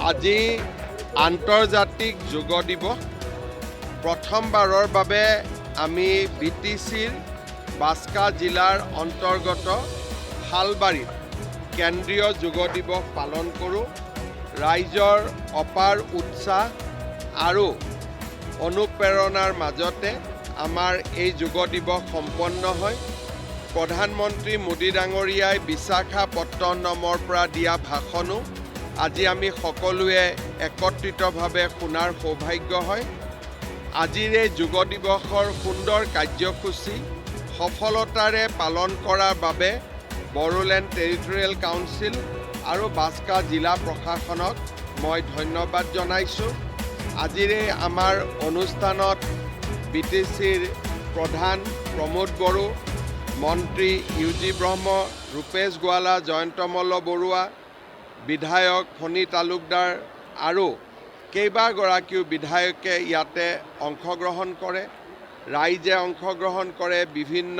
আজি আন্তৰ্জাতিক যোগ দিৱস। প্ৰথমবাৰৰ বাবে আমি BTCৰ বাস্কা জিলাৰ অন্তৰ্গত শালবাৰীত কেন্দ্ৰীয় যোগ দিৱস পালন কৰোঁ। ৰাইজৰ অপাৰ উৎসাহ আৰু অনুপ্ৰেৰণাৰ মাজতে আমাৰ এই যোগ দিৱস সম্পন্ন হয়। প্ৰধানমন্ত্ৰী মোদী ডাঙৰীয়াই বিশাখাপট্টনমৰ পৰা দিয়া ভাষণো আজি আমি সকলোৱে একত্ৰিতভাৱে শুনাৰ সৌভাগ্য হয়। আজিৰ এই যোগ দিৱসৰ সুন্দৰ কাৰ্যসূচী সফলতাৰে পালন কৰাৰ বাবে বড়োলেণ্ড টেৰিটৰিয়েল কাউন্সিল আৰু বাস্কা জিলা প্ৰশাসনক মই ধন্যবাদ জনাইছোঁ। আজিৰ এই আমাৰ অনুষ্ঠানত BTCৰ প্ৰধান প্ৰমোদ বড়ো, মন্ত্ৰী UG ব্ৰহ্ম, ৰূপেশ গোৱালা, জয়ন্ত মল্ল বৰুৱা, বিধায়ক ফণী তালুকদাৰ আৰু কেইবাগৰাকীও বিধায়কে ইয়াতে অংশগ্ৰহণ কৰে। ৰাইজে অংশগ্ৰহণ কৰে, বিভিন্ন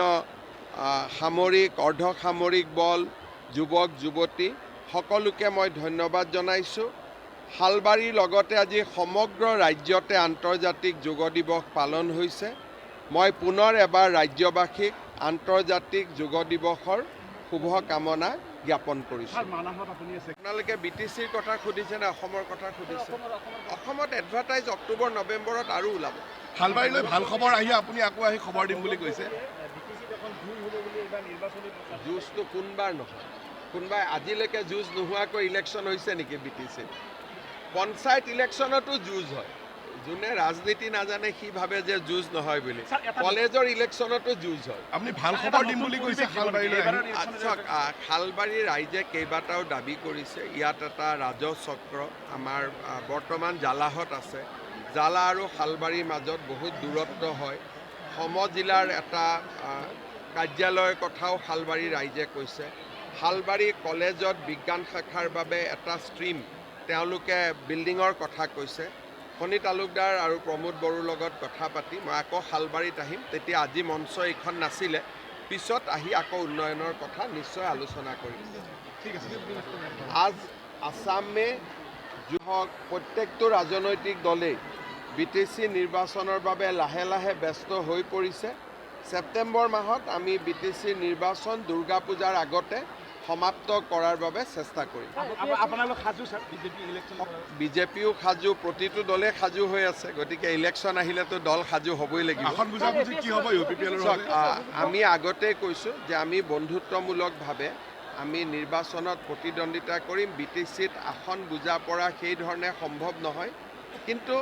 সামৰিক অৰ্ধসামৰিক বল, যুৱক যুৱতী সকলোকে মই ধন্যবাদ জনাইছোঁ। শালবাৰীৰ লগতে আজি সমগ্ৰ ৰাজ্যতে আন্তৰ্জাতিক যোগ দিৱস পালন হৈছে। মই পুনৰ এবাৰ ৰাজ্যবাসীক আন্তৰ্জাতিক যোগ দিৱসৰ শুভকামনা জ্ঞাপন কৰিছোঁ। আপোনালোকে BTCৰ কথা সুধিছে নে অসমৰ কথা সুধিছে? অসমত এডভাৰটাইজ অক্টোবৰ নৱেম্বৰত আৰু ওলাব। শালবাৰীলৈ ভাল খবৰ আহি আপুনি আকৌ আহি খবৰ দিম বুলি কৈছে। যুঁজটো কোনবাৰ নহয়, কোনোবাই আজিলৈকে যুঁজ নোহোৱাকৈ ইলেকশ্যন হৈছে নেকি BTCত? পঞ্চায়ত ইলেকশ্যনতো যুঁজ হয়। যোনে ৰাজনীতি নাজানে সি ভাবে যে যুঁজ নহয় বুলি। কলেজৰ ইলেকশ্যনতো যুঁজ হয়। আপুনি ভাল খবৰ দিম বুলি কৈছে শালবাৰীলৈ। শালবাৰীৰ ৰাইজে কেইবাটাও দাবী কৰিছে। ইয়াত এটা ৰাজহ চক্ৰ আমাৰ বৰ্তমান জালাহত আছে। জালা আৰু শালবাৰীৰ মাজত বহুত দূৰত্ব হয়। সমজিলাৰ এটা কাৰ্যালয়ৰ কথাও শালবাৰীৰ ৰাইজে কৈছে। শালবাৰী কলেজত বিজ্ঞান শাখাৰ বাবে এটা ষ্ট্ৰীম তেওঁলোকে বিল্ডিঙৰ কথা কৈছে। ফণী তালুকদাৰ আৰু প্ৰমোদ বড়োৰ লগত কথা পাতি মই আকৌ শালবাৰীত আহিম। তেতিয়া আজি মঞ্চ এইখন নাছিলে, পিছত আহি আকৌ উন্নয়নৰ কথা নিশ্চয় আলোচনা কৰিম। আজ আসামে হওক প্ৰত্যেকটো ৰাজনৈতিক দলেই BTC নিৰ্বাচনৰ বাবে লাহে লাহে ব্যস্ত হৈ পৰিছে। ছেপ্টেম্বৰ মাহত আমি BTC নিৰ্বাচন দুৰ্গা পূজাৰ আগতে সমাপ্ত কৰাৰ বাবে চেষ্টা কৰিম। বিজেপিও সাজু, প্ৰতিটো দলে সাজু হৈ আছে। গতিকে ইলেকশ্যন আহিলেতো দল সাজু হ'বই লাগিব। আমি আগতেই কৈছোঁ যে আমি বন্ধুত্বমূলকভাৱে আমি নিৰ্বাচনত প্ৰতিদ্বন্দ্বিতা কৰিম। BTCত আসন বুজা পৰা সেই ধৰণে সম্ভৱ নহয়, কিন্তু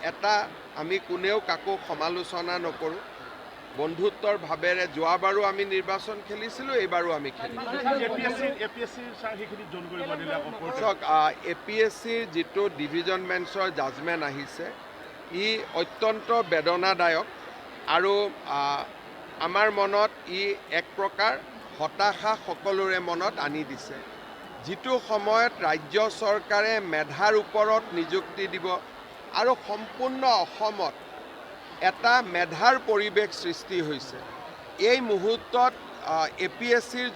এটা আমি কোনেও কাকো সমালোচনা নকৰোঁ। বন্ধুত্বৰ ভাৱেৰে যোৱাবাৰো আমি নিৰ্বাচন খেলিছিলোঁ, এইবাৰো আমি খেলিম। APSCৰ যিটো ডিভিজন বেঞ্চৰ জাজমেণ্ট আহিছে ই অত্যন্ত বেদনাদায়ক আৰু আমাৰ মনত ই এক প্ৰকাৰ হতাশা সকলোৰে মনত আনি দিছে। যিটো সময়ত ৰাজ্য চৰকাৰে মেধাৰ ওপৰত নিযুক্তি দিব আৰু সম্পূৰ্ণ অসমত এটা মেধাৰ পৰিৱেশ সৃষ্টি হৈছে, এই মুহূৰ্তত APSCৰ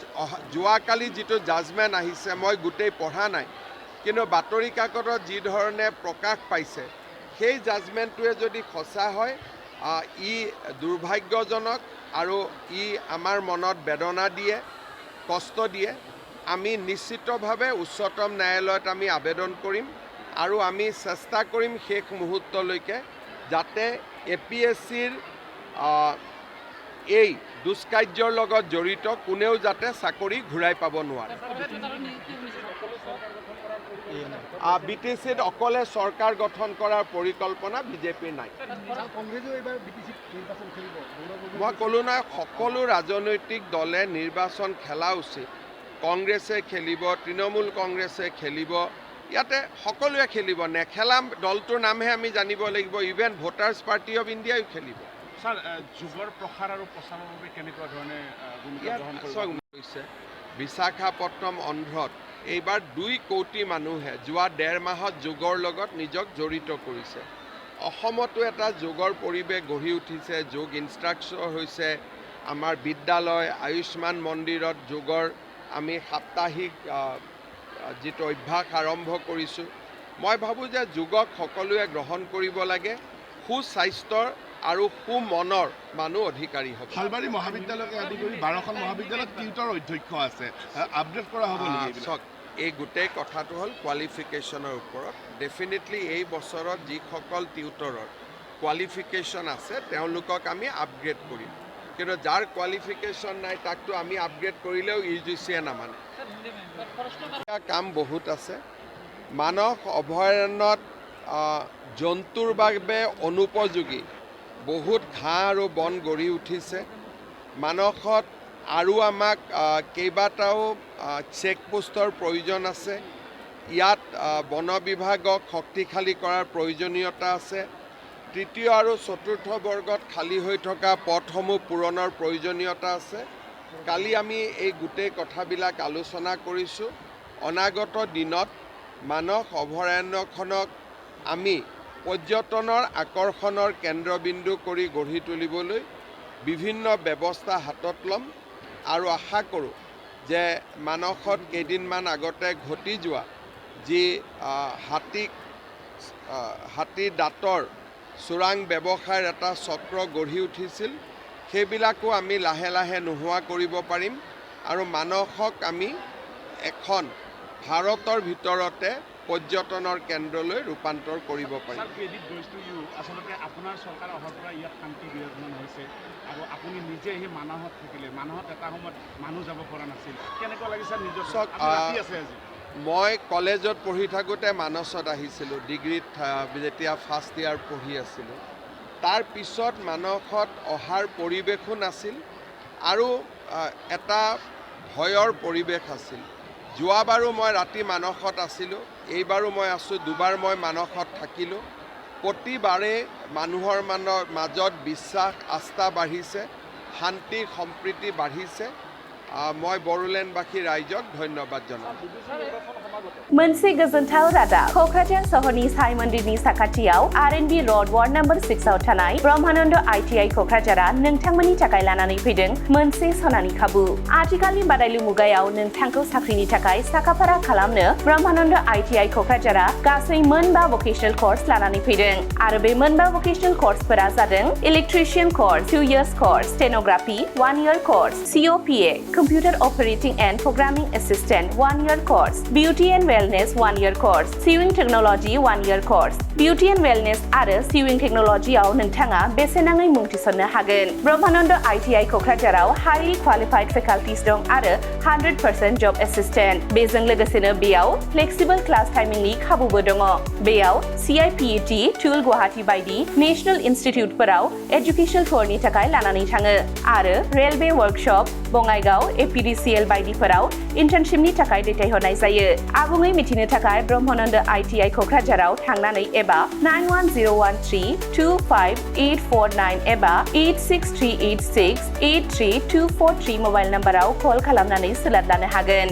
যোৱাকালি যিটো জাজমেণ্ট আহিছে মই গোটেই পঢ়া নাই, কিন্তু বাতৰি কাকতত যি ধৰণে প্ৰকাশ পাইছে সেই জাজমেণ্টটোৱে যদি সঁচা হয় ই দুৰ্ভাগ্যজনক আৰু ই আমাৰ মনত বেদনা দিয়ে, কষ্ট দিয়ে। আমি নিশ্চিতভাৱে উচ্চতম ন্যায়ালয়ত আমি আবেদন কৰিম আৰু আমি চেষ্টা কৰিম শেষ মুহূৰ্তলৈকে যাতে APSCৰ এই দুষ্কাৰ্যৰ লগত জড়িত কোনেও যাতে চাকৰি ঘূৰাই পাব নোৱাৰে। BTCত অকলে চৰকাৰ গঠন কৰাৰ পৰিকল্পনা বিজেপিৰ নাই। মই ক'লো নহয়, সকলো ৰাজনৈতিক দলে নিৰ্বাচন খেলা উচিত। কংগ্ৰেছে খেলিব, তৃণমূল কংগ্ৰেছে খেলিব, ইয়াতে সকলোৱে খেলিব। নেখেলা দলটোৰ নামহে আমি জানিব লাগিব। ইভেন ভোটাৰ্ছ পাৰ্টি অফ ইণ্ডিয়াও খেলিব। যুগৰ প্ৰসাৰ আৰু প্ৰচাৰৰ বাবে কেনেকুৱা ধৰণে হৈছে বিশাখাপট্টনম অন্ধ্ৰত এইবাৰ 2 কোটি মানুহে যোৱা 1.5 মাহত যোগৰ লগত নিজক জড়িত কৰিছে। অসমতো এটা যোগৰ পৰিৱেশ গঢ়ি উঠিছে। যোগ ইনষ্ট্ৰাকচৰ হৈছে আমাৰ বিদ্যালয়, আয়ুষ্মান মন্দিৰত যোগৰ আমি সাপ্তাহিক যিটো অভ্যাস আৰম্ভ কৰিছোঁ। মই ভাবোঁ যে যোগক সকলোৱে গ্ৰহণ কৰিব লাগে সুস্বাস্থ্যৰ আৰু সুমনৰ মানুহ অধিকাৰী হ'ব শালবাৰী মহাবিদ্যালয়কে আদি কৰি 12খন মহাবিদ্যালয়ত টিউটৰ অধ্যক্ষ আছে আপডেট কৰা হ'ব নেকি চাওক এই গোটেই কথাটো হ'ল কোৱালিফিকেশ্যনৰ ওপৰত ডেফিনেটলি এই বছৰত যিসকল টিউটৰৰ কোৱালিফিকেশ্যন আছে তেওঁলোকক আমি আপগ্ৰেড কৰিম কিন্তু যাৰ কোৱালিফিকেশ্যন নাই তাকতো আমি আপগ্ৰেড কৰিলেও UGCয়ে নামানে কাম বহুত আছে মানস অভয়াৰণ্যত জন্তুৰ বাবে অনুপযোগী বহুত ঘাঁহ আৰু বন গঢ়ি উঠিছে মানসত আৰু আমাক কেইবাটাও চেকপোষ্টৰ প্ৰয়োজন আছে ইয়াত বন বিভাগক শক্তিশালী কৰাৰ প্ৰয়োজনীয়তা আছে তৃতীয় আৰু চতুৰ্থ বৰ্গত খালী হৈ থকা পথসমূহ পূৰণৰ প্ৰয়োজনীয়তা আছে কালি আমি এই গোটেই কথাবিলাক আলোচনা কৰিছোঁ অনাগত দিনত মানস অভয়াৰণ্যখনক আমি পৰ্যটনৰ আকৰ্ষণৰ কেন্দ্ৰবিন্দু কৰি গঢ়ি তুলিবলৈ বিভিন্ন ব্যৱস্থা হাতত ল'ম আৰু আশা কৰোঁ যে মানসত কেইদিনমান আগতে ঘটি যোৱা যি হাতী দাঁতৰ চোৰাং ব্যৱসায়ৰ এটা চক্ৰ গঢ়ি উঠিছিল সেইবিলাকো আমি লাহে লাহে নোহোৱা কৰিব পাৰিম আৰু মানসক আমি এখন ভাৰতৰ ভিতৰতে পৰ্যটনৰ কেন্দ্ৰলৈ ৰূপান্তৰ কৰিব পাৰিম আচলতে আপোনাৰ চৰকাৰ অহাৰ পৰা ইয়াত শান্তি বিৰাজমান হৈছে আৰু আপুনি নিজে আহি মানসত থাকিলে মানসত এটা সময়ত মানুহ যাব পৰা নাছিল কেনেকুৱা লাগিছে নিজৰ আছে আজি মই কলেজত পঢ়ি থাকোঁতে মানসত আহিছিলোঁ ডিগ্ৰীত যেতিয়া ফাৰ্ষ্ট ইয়াৰ পঢ়ি আছিলোঁ তাৰ পিছত মানসত অহাৰ পৰিৱেশো নাছিল আৰু এটা ভয়ৰ পৰিৱেশ আছিল যোৱাবাৰো মই ৰাতি মানসত আছিলোঁ এইবাৰো মই আছোঁ দুবাৰ মই মানসত থাকিলোঁ প্ৰতিবাৰে মানুহৰ মাজত বিশ্বাস আস্থা বাঢ়িছে শান্তি সম্প্ৰীতি বাঢ়িছে মই বড়োলেণ্ডবাসী ৰাইজক ধন্যবাদ জনাইছোঁ मोनसे गोजोनथाव रादाब क'क्राझार सहरनि साई मन्दिरनि साखाथियाव R&B र'ड वार्ड नम्बर 6 आव थानाय ब्रह्मानन्द ITI क'क्राझारआ नोंथांमोननि थाखाय लानानै फैदों मोनसे सनानि खाबु आथिखालनि बादायलु मुगायाव नोंथांखौ साख्रिनि थाखाय साखाफारा खालामनो ब्रह्मानन्द ITI क'क्राझारआ गासै मोनबा भकेशनेल कर्स लानानै फैदों आरो बे मोनबा भकेशनेल कर्सफोरा जादों electrician course 2 years course stenography 1 year course COPA computer operating and programming assistant 1 year course Beauty and Wellness 1 year course, Sewing Technology 1 year course. Beauty and Wellness आरो Sewing Technology आव नोंथाङा बेसेनाङै मुं थिसननो हागोन। ब्रह्मानन्द ITI क'क्राझाराव highly qualified faculties दं आरो 100% job assistant। बेजों लोगोसेनो बेयाव flexible class timingनि खाबुबो दङ। बेयाव CIPET, टुल गुवाहाटी बायदि नेशनेल इनस्टिट्युटफोराव एजुकेशनेल टुरनि थाखाय लानानै थाङो आरो रेलवे वर्कशप बङाइगाव APDCL बायदिफोराव इन्टार्नशिपनि थाखाय दैथायहरनाय जायो। आबुङै मिथिनो थाखाय ब्रह्मानन्द ITI क'क्राझाराव थांनानै एबा 9101325849 एबा 863868324 मबाइल नम्बराव कल खालामनानै सोलाद लानो हागोन।